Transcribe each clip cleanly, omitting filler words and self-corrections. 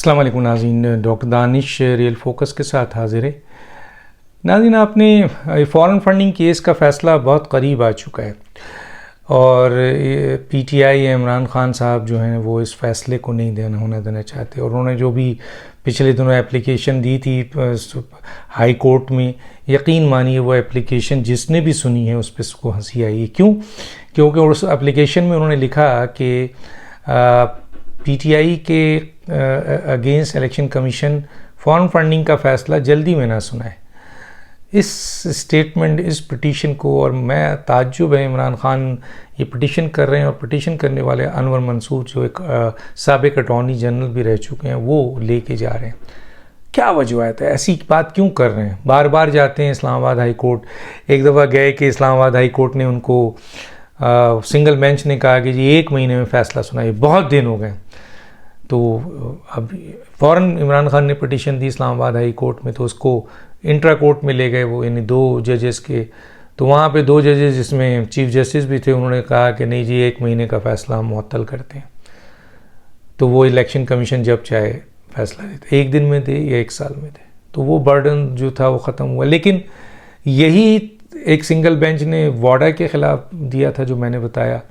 अस्सलाम वालेकुम नाज़रीन, डॉक्टर दानिश रियल फोकस के साथ हाजिर है। नाज़रीन, आपने फ़ॉरेन फंडिंग केस का फ़ैसला बहुत करीब आ चुका है और पीटीआई इमरान खान साहब जो हैं वो इस फ़ैसले को नहीं होने देना चाहते और उन्होंने जो भी पिछले दिनों एप्लीकेशन दी थी हाई कोर्ट में, यकीन मानिए वो एप्लीकेशन जिसने भी सुनी है उस पर उसको हंसी आई है। क्यों? क्योंकि उस एप्लीकेशन में उन्होंने लिखा कि पीटीआई के against election commission foreign funding का फ़ैसला जल्दी में ना सुनाए। इस स्टेटमेंट, इस पिटीशन को, और मैं ताज्जुब है, इमरान खान ये पिटीशन कर रहे हैं और पिटीशन करने वाले अनवर मंसूर जो एक साबिक अटॉर्नी जनरल भी रह चुके हैं वो लेके जा रहे हैं। क्या वजूहत है, ऐसी बात क्यों कर रहे हैं? बार बार जाते हैं इस्लामाबाद हाई कोर्ट। एक दफ़ा गए कि इस्लामाबाद हाई कोर्ट ने उनको सिंगल बेंच ने कहा कि जी 1 महीने में फ़ैसला सुनाइए, बहुत दिन हो गए। तो अब फ़ौरन इमरान खान ने पिटीशन दी इस्लामाबाद हाई कोर्ट में, तो उसको इंट्रा कोर्ट में ले गए वो, यानी 2 जजेस के। तो वहाँ पे 2 जजेस जिसमें चीफ जस्टिस भी थे, उन्होंने कहा कि नहीं जी 1 महीने का फ़ैसला हम मुअत्तल करते हैं। तो वो इलेक्शन कमीशन जब चाहे फ़ैसला देते, 1 दिन में दे या 1 साल में दे, तो वो बर्डन जो था वो ख़त्म हुआ। लेकिन यही एक सिंगल बेंच ने वाडा के ख़िलाफ़ दिया था जो मैंने बताया,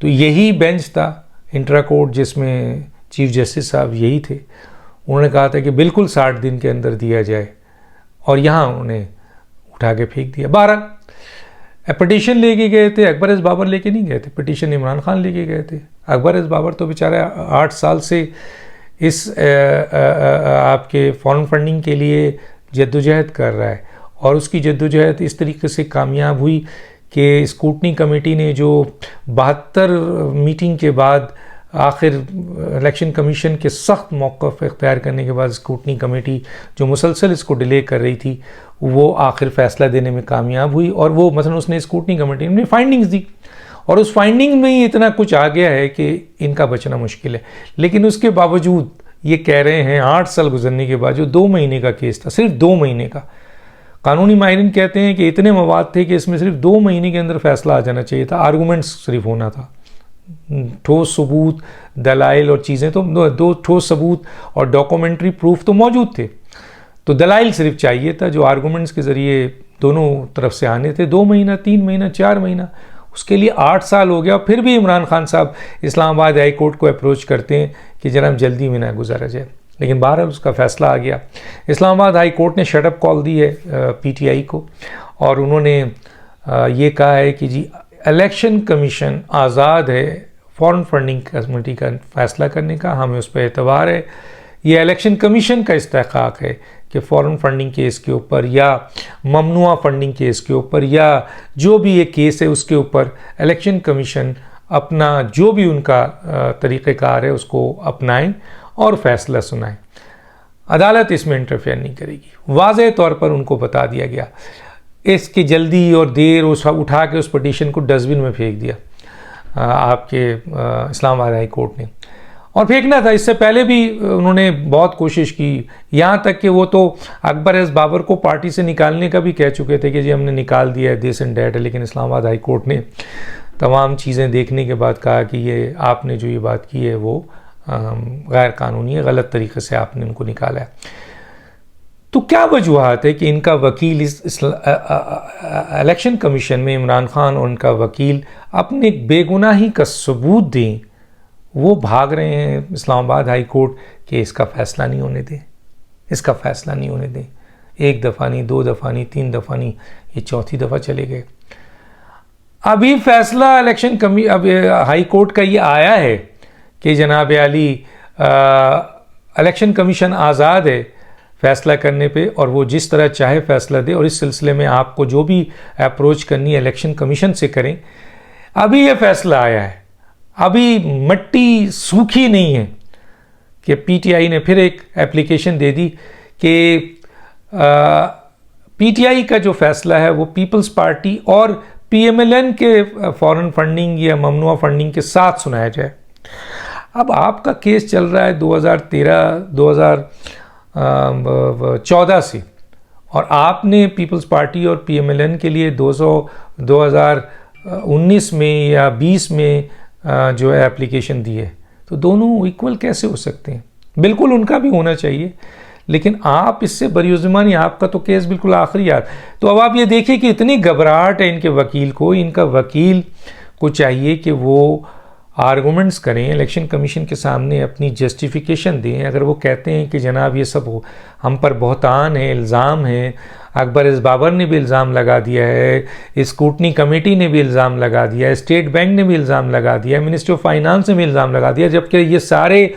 तो यही बेंच था इंट्रा कोर्ट जिसमें चीफ जस्टिस साहब यही थे। उन्होंने कहा था कि बिल्कुल 60 दिन के अंदर दिया जाए, और यहाँ उन्हें उठा के फेंक दिया। 12 पिटीशन लेके गए थे, अकबर एस बाबर लेके नहीं गए थे, पिटीशन इमरान खान लेके गए थे। अकबर एस बाबर तो बेचारा 8 साल से इस आपके फॉरेन फंडिंग के लिए जद्दोजहद कर रहा है, और उसकी जद्दोजहद इस तरीके से कामयाब हुई कि स्क्रूटनी कमेटी ने जो 72 मीटिंग के बाद आखिर इलेक्शन कमीशन के सख्त मौक़िफ़ इख्तियार करने के बाद स्क्रूटनी कमेटी जो मुसलसल इसको डिले कर रही थी, वो आखिर फ़ैसला देने में कामयाब हुई। और वो मसलन उसने स्क्रूटनी कमेटी ने फाइंडिंग्स दी, और उस फाइंडिंग में ही इतना कुछ आ गया है कि इनका बचना मुश्किल है। लेकिन उसके बावजूद ये कह रहे हैं 8 साल गुजरने के बाद, जो 2 महीने का केस था, सिर्फ 2 महीने का, कानूनी माहिरीन कहते हैं कि इतने मवाद थे कि इसमें सिर्फ 2 महीने के अंदर फ़ैसला आ जाना चाहिए था। आर्गूमेंट्स सिर्फ होना था, ठोस सबूत, दलाइल और चीज़ें, तो 2 ठोस सबूत और डॉक्यूमेंट्री प्रूफ तो मौजूद थे, तो दलाइल सिर्फ चाहिए था जो आर्गूमेंट्स के ज़रिए दोनों तरफ से आने थे। 2 महीना, 3 महीना, 4 महीना, उसके लिए 8 साल हो गया। फिर भी इमरान खान साहब इस्लामाबाद हाई कोर्ट को अप्रोच करते हैं कि जनाब जल्दी में ना गुजारा जाए, लेकिन बहरहाल उसका फ़ैसला आ गया। इस्लामाबाद हाई कोर्ट ने शटअप कॉल दी है पीटीआई को, और उन्होंने ये कहा है कि जी इलेक्शन कमीशन आज़ाद है फॉरेन फंडिंग कमेटी का फ़ैसला करने का, हमें उस पर एतबार है। ये इलेक्शन कमीशन का इस्तेहक़ाक़ है कि फ़ॉरेन फंडिंग केस के ऊपर या ममनुआ फंडिंग केस के ऊपर या जो भी ये केस है उसके ऊपर इलेक्शन कमीशन अपना जो भी उनका तरीक़ेकार है उसको अपनाएं और फ़ैसला सुनाएं। अदालत इसमें इंटरफेयर नहीं करेगी। वाज़ेह तौर पर उनको बता दिया गया। इसकी जल्दी और देर उठा के उस पिटीशन को डस्टबिन में फेंक दिया आपके इस्लामाबाद हाई कोर्ट ने, और फेंकना था। इससे पहले भी उन्होंने बहुत कोशिश की, यहाँ तक कि वो तो अकबर एस बाबर को पार्टी से निकालने का भी कह चुके थे कि जी हमने निकाल दिया है, दिस एंड डैट है। लेकिन इस्लामाबाद हाई कोर्ट ने तमाम चीज़ें देखने के बाद कहा कि ये आपने जो ये बात की है वो गैर कानूनी है, गलत तरीके से आपने उनको निकाला है। तो क्या वजूहत है कि इनका वकील इस इलेक्शन कमीशन में, इमरान खान और उनका वकील, अपने बेगुनाही का सबूत दें, वो भाग रहे हैं इस्लामाबाद हाई कोर्ट कि इसका फ़ैसला नहीं होने दें, इसका फ़ैसला नहीं होने दें। 1 दफ़ा नहीं, 2 दफ़ा नहीं, 3 दफ़ा नहीं, ये 4थी दफ़ा चले गए। अभी फ़ैसला अब हाई कोर्ट का ये आया है कि जनाब आली इलेक्शन कमीशन आज़ाद है फ़ैसला करने पे, और वो जिस तरह चाहे फ़ैसला दे, और इस सिलसिले में आपको जो भी अप्रोच करनी है इलेक्शन कमीशन से करें। अभी ये फ़ैसला आया है, अभी मट्टी सूखी नहीं है कि पीटीआई ने फिर एक एप्लीकेशन दे दी कि पीटीआई का जो फ़ैसला है वो पीपल्स पार्टी और पीएमएलएन के फॉरेन फंडिंग या ममनुआ फंडिंग के साथ सुनाया जाए। अब आपका केस चल रहा है 2013-2014 से, और आपने पीपल्स पार्टी और पीएमएलएन के लिए 2019 में या 20 में जो है एप्लीकेशन दी है, तो दोनों इक्वल कैसे हो सकते हैं? बिल्कुल उनका भी होना चाहिए, लेकिन आप इससे बरीउज़्ज़मानी, आपका तो केस बिल्कुल आखिरी यार। तो अब आप ये देखिए कि इतनी घबराहट है इनके वकील को, इनका वकील को चाहिए कि वो आर्गूमेंट्स करें, इलेक्शन कमीशन के सामने अपनी जस्टिफिकेशन दें। अगर वो कहते हैं कि जनाब ये सब हम पर बहतान है, इल्ज़ाम है, अकबर इस बाबर ने भी इल्ज़ाम लगा दिया है, स्क्रूटनी कमेटी ने भी इल्ज़ाम लगा दिया है, स्टेट बैंक ने भी इल्ज़ाम लगा दिया है, मिनिस्ट्री ऑफ फाइनेंस ने भी इल्ज़ाम लगा दिया, जबकि ये सारे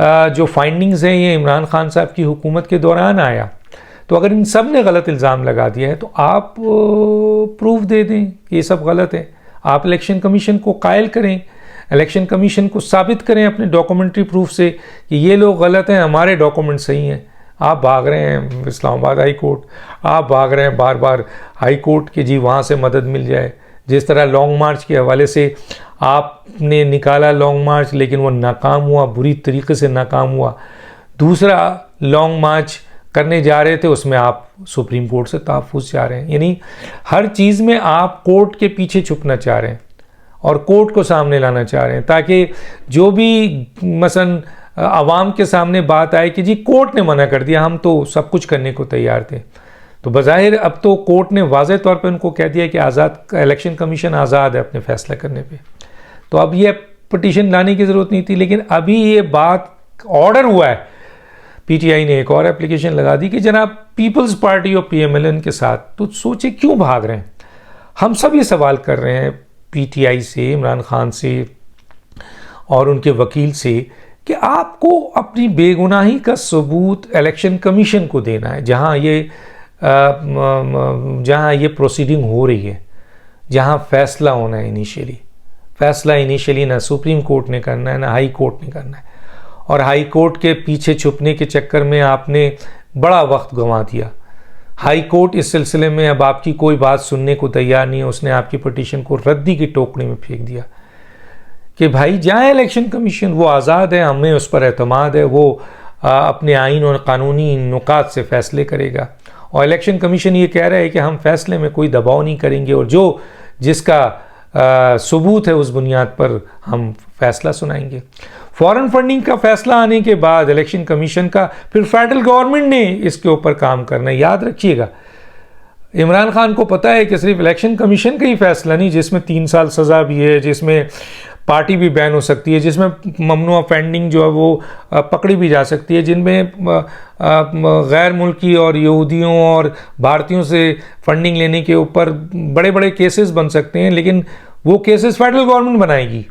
जो फाइंडिंग्स हैं ये इमरान खान साहब की हुकूमत के दौरान आया। तो अगर इन सब ने गलत इल्ज़ाम लगा दिया है तो आप प्रूफ दे दें कि ये सब गलत है। आप इलेक्शन कमीशन को कायल करें, इलेक्शन कमीशन को साबित करें अपने डॉक्यूमेंट्री प्रूफ से कि ये लोग गलत हैं, हमारे डॉक्यूमेंट सही हैं। आप भाग रहे हैं इस्लामाबाद हाई कोर्ट, आप भाग रहे हैं बार बार हाई कोर्ट कि जी वहाँ से मदद मिल जाए। जिस तरह लॉन्ग मार्च के हवाले से आपने निकाला लॉन्ग मार्च, लेकिन वो नाकाम हुआ, बुरी तरीके से नाकाम हुआ। दूसरा लॉन्ग मार्च करने जा रहे थे, उसमें आप सुप्रीम कोर्ट से तहफ़्फ़ुज़ चाह रहे हैं। यानी हर चीज़ में आप कोर्ट के पीछे छुपना चाह रहे हैं और कोर्ट को सामने लाना चाह रहे हैं, ताकि जो भी मसलन आवाम के सामने बात आए कि जी कोर्ट ने मना कर दिया, हम तो सब कुछ करने को तैयार थे। तो बज़ाहिर अब तो कोर्ट ने वाज़ेह तौर पे उनको कह दिया कि आज़ाद इलेक्शन कमीशन आज़ाद है अपने फैसला करने पे। तो अब ये पिटीशन लाने की ज़रूरत नहीं थी, लेकिन अभी ये बात ऑर्डर हुआ है, पीटीआई ने एक और एप्लीकेशन लगा दी कि जनाब पीपल्स पार्टी और पीएमएलएन के साथ, तो सोचे क्यों भाग रहे हैं। हम सब ये सवाल कर रहे हैं पीटीआई से, इमरान खान से और उनके वकील से कि आपको अपनी बेगुनाही का सबूत इलेक्शन कमीशन को देना है, जहाँ ये प्रोसीडिंग हो रही है, जहाँ फैसला होना है। फैसला इनिशियली ना सुप्रीम कोर्ट ने करना है ना हाई कोर्ट ने करना है, और हाई कोर्ट के पीछे छुपने के चक्कर में आपने बड़ा वक्त गंवा दिया। हाई कोर्ट इस सिलसिले में अब आपकी कोई बात सुनने को तैयार नहीं है, उसने आपकी पिटीशन को रद्दी की टोकरी में फेंक दिया कि भाई जाए इलेक्शन कमीशन, वो आज़ाद है, हमें उस पर एतमाद है, वो अपने आइन और कानूनी नुकात से फैसले करेगा। और इलेक्शन कमीशन ये कह रहा है कि हम फैसले में कोई दबाव नहीं करेंगे और जिसका सबूत है उस बुनियाद पर हम फैसला सुनाएंगे। फॉरेन फंडिंग का फैसला आने के बाद इलेक्शन कमीशन का, फिर फेडरल गवर्नमेंट ने इसके ऊपर काम करना है। याद रखिएगा, इमरान खान को पता है कि सिर्फ इलेक्शन कमीशन का ही फैसला नहीं, जिसमें 3 साल सज़ा भी है, जिसमें पार्टी भी बैन हो सकती है, जिसमें ममनुआ फंडिंग जो है वो पकड़ी भी जा सकती है, जिनमें गैर मुल्की और यहूदियों और भारतीयों से फंडिंग लेने के ऊपर बड़े बड़े केसेस बन सकते हैं, लेकिन वो केसेस फेडरल गवर्नमेंट बनाएगी।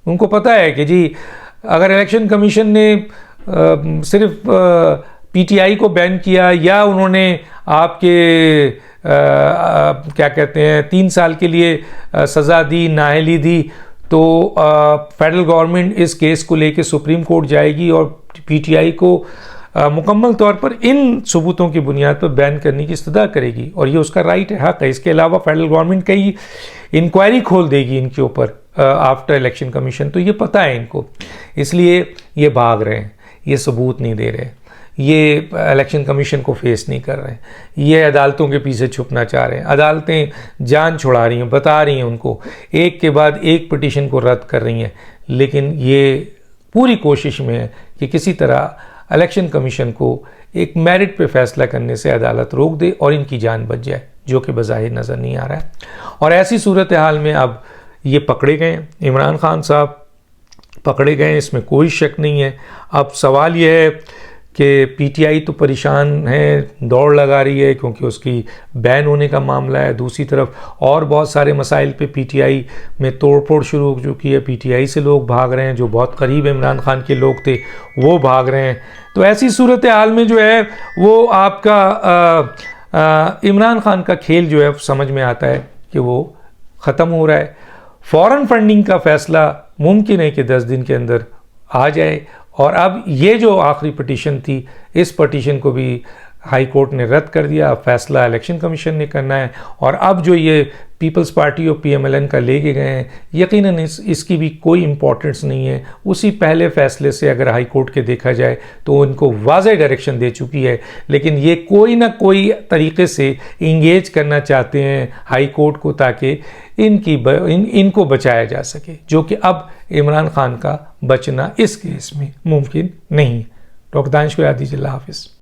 उनको पता है कि जी अगर इलेक्शन कमीशन ने सिर्फ पीटीआई को बैन किया या उन्होंने आपके क्या कहते हैं 3 साल के लिए सज़ा दी, नाअहली दी, तो फेडरल गवर्नमेंट इस केस को लेके सुप्रीम कोर्ट जाएगी और पीटीआई को मुकम्मल तौर पर इन सबूतों की बुनियाद पर बैन करने की इस्तदा करेगी, और ये उसका राइट है, हक है। इसके अलावा फेडरल गवर्नमेंट कई इंक्वायरी खोल देगी इनके ऊपर आफ्टर इलेक्शन कमीशन, तो ये पता है इनको, इसलिए ये भाग रहे हैं, ये सबूत नहीं दे रहे, ये इलेक्शन कमीशन को फेस नहीं कर रहे हैं, ये अदालतों के पीछे छुपना चाह रहे हैं। अदालतें जान छुड़ा रही हैं, बता रही हैं उनको, एक के बाद एक पिटीशन को रद्द कर रही हैं, लेकिन ये पूरी कोशिश में है कि किसी तरह इलेक्शन कमीशन को एक मेरिट पे फैसला करने से अदालत रोक दे और इनकी जान बच जाए, जो कि बज़ाहिर नज़र नहीं आ रहा है। और ऐसी सूरत हाल में अब ये पकड़े गए, इमरान खान साहब पकड़े गए, इसमें कोई शक नहीं है। अब सवाल ये है कि पीटीआई तो परेशान है, दौड़ लगा रही है क्योंकि उसकी बैन होने का मामला है। दूसरी तरफ और बहुत सारे मसाइल पे पीटीआई में तोड़फोड़ शुरू हो चुकी है, पीटीआई से लोग भाग रहे हैं, जो बहुत करीब इमरान खान के लोग थे वो भाग रहे हैं। तो ऐसी सूरत हाल में जो है वो आपका इमरान खान का खेल जो है समझ में आता है कि वो ख़त्म हो रहा है। फॉरेन फंडिंग का फ़ैसला मुमकिन है कि 10 दिन के अंदर आ जाए, और अब ये जो आखिरी पिटीशन थी, इस पिटीशन को भी हाई कोर्ट ने रद्द कर दिया। अब फैसला इलेक्शन कमीशन ने करना है, और अब जो ये पीपल्स पार्टी और PMLN का लेके गए हैं, यकीनन इसकी भी कोई इम्पोर्टेंस नहीं है। उसी पहले फैसले से अगर हाई कोर्ट के देखा जाए तो इनको वाज़ेह डायरेक्शन दे चुकी है, लेकिन ये कोई ना कोई तरीके से इंगेज करना चाहते हैं हाई कोर्ट को ताकि इनको बचाया जा सके, जो कि अब इमरान खान का बचना इस केस में मुमकिन नहीं है। डॉक्टर दानिश को याद दीजिए। अल्लाह हाफिज़।